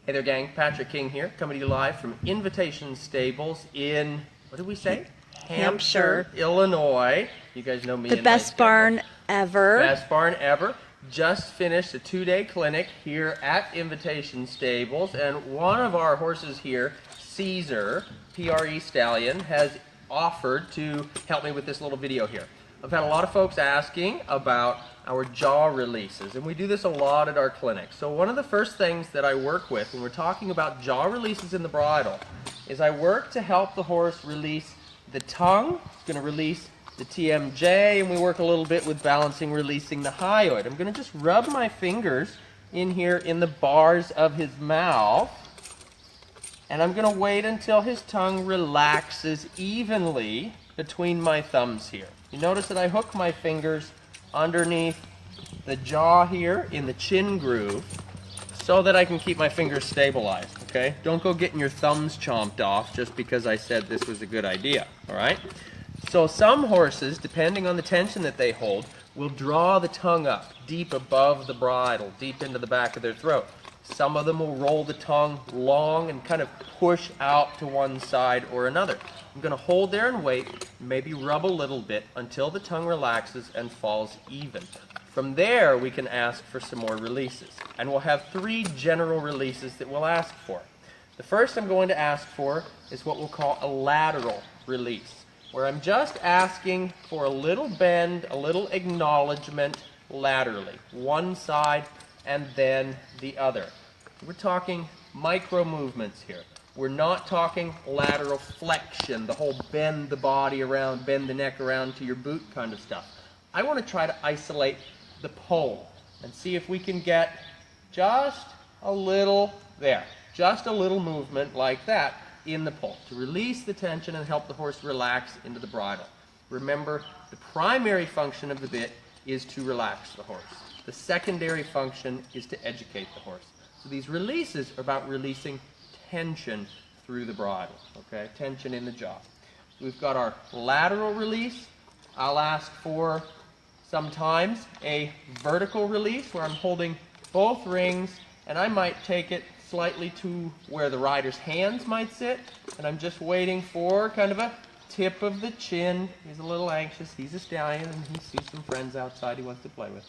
Hey there, gang. Patrick King here, coming to you live from Invitation Stables in, what did we say? Hampshire, Illinois. You guys know me. The best barn ever. Best barn ever. Just finished a 2-day clinic here at Invitation Stables, and one of our horses here, Caesar, PRE Stallion, has offered to help me with this little video here. I've had a lot of folks asking about our jaw releases, and we do this a lot at our clinic. So one of the first things that I work with when we're talking about jaw releases in the bridle is I work to help the horse release the tongue. It's going to release the TMJ, and we work a little bit with balancing, releasing the hyoid. I'm going to just rub my fingers in here in the bars of his mouth, and I'm going to wait until his tongue relaxes evenly between my thumbs here. You notice that I hook my fingers underneath the jaw here in the chin groove so that I can keep my fingers stabilized, okay? Don't go getting your thumbs chomped off just because I said this was a good idea, all right? So some horses, depending on the tension that they hold, will draw the tongue up deep above the bridle, deep into the back of their throat. Some of them will roll the tongue long and kind of push out to one side or another. I'm going to hold there and wait, maybe rub a little bit until the tongue relaxes and falls even. From there, we can ask for some more releases. And we'll have 3 general releases that we'll ask for. The first I'm going to ask for is what we'll call a lateral release, where I'm just asking for a little bend, a little acknowledgement laterally, one side and then the other. We're talking micro movements here. We're not talking lateral flexion, the whole bend the body around, bend the neck around to your boot kind of stuff. I want to try to isolate the pole and see if we can get just a little there, just a little movement like that in the pole to release the tension and help the horse relax into the bridle. Remember, the primary function of the bit is to relax the horse. The secondary function is to educate the horse. So these releases are about releasing tension through the bridle, okay? Tension in the jaw. We've got our lateral release. I'll ask for sometimes a vertical release where I'm holding both rings, and I might take it slightly to where the rider's hands might sit, and I'm just waiting for kind of a tip of the chin. He's a little anxious. He's a stallion, and he sees some friends outside he wants to play with.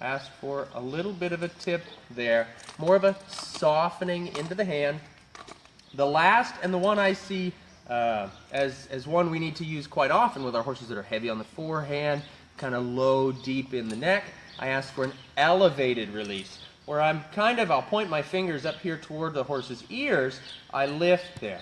Ask for a little bit of a tip there, more of a softening into the hand. The last, and the one I see as one we need to use quite often with our horses that are heavy on the forehand, kind of low, deep in the neck, I ask for an elevated release, where I'll point my fingers up here toward the horse's ears. I lift there.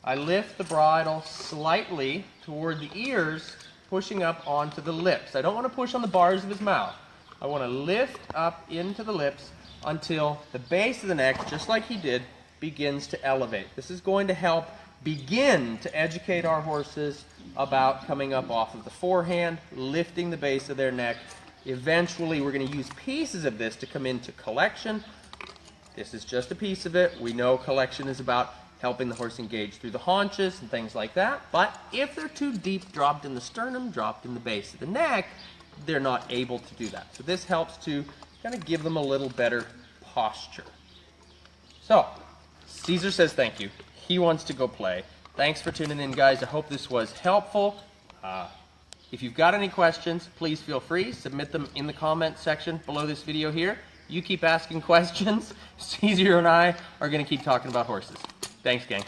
I lift the bridle slightly toward the ears, pushing up onto the lips. I don't want to push on the bars of his mouth. I want to lift up into the lips until the base of the neck, just like he did, begins to elevate. This is going to help begin to educate our horses about coming up off of the forehand, lifting the base of their neck. Eventually, we're going to use pieces of this to come into collection. This is just a piece of it. We know collection is about helping the horse engage through the haunches and things like that. But if they're too deep, dropped in the sternum, dropped in the base of the neck, they're not able to do that. So this helps to kind of give them a little better posture. So, Caesar says thank you. He wants to go play. Thanks for tuning in, guys. I hope this was helpful. If you've got any questions, please feel free. Submit them in the comments section below this video here. You keep asking questions. Caesar and I are going to keep talking about horses. Thanks, gang.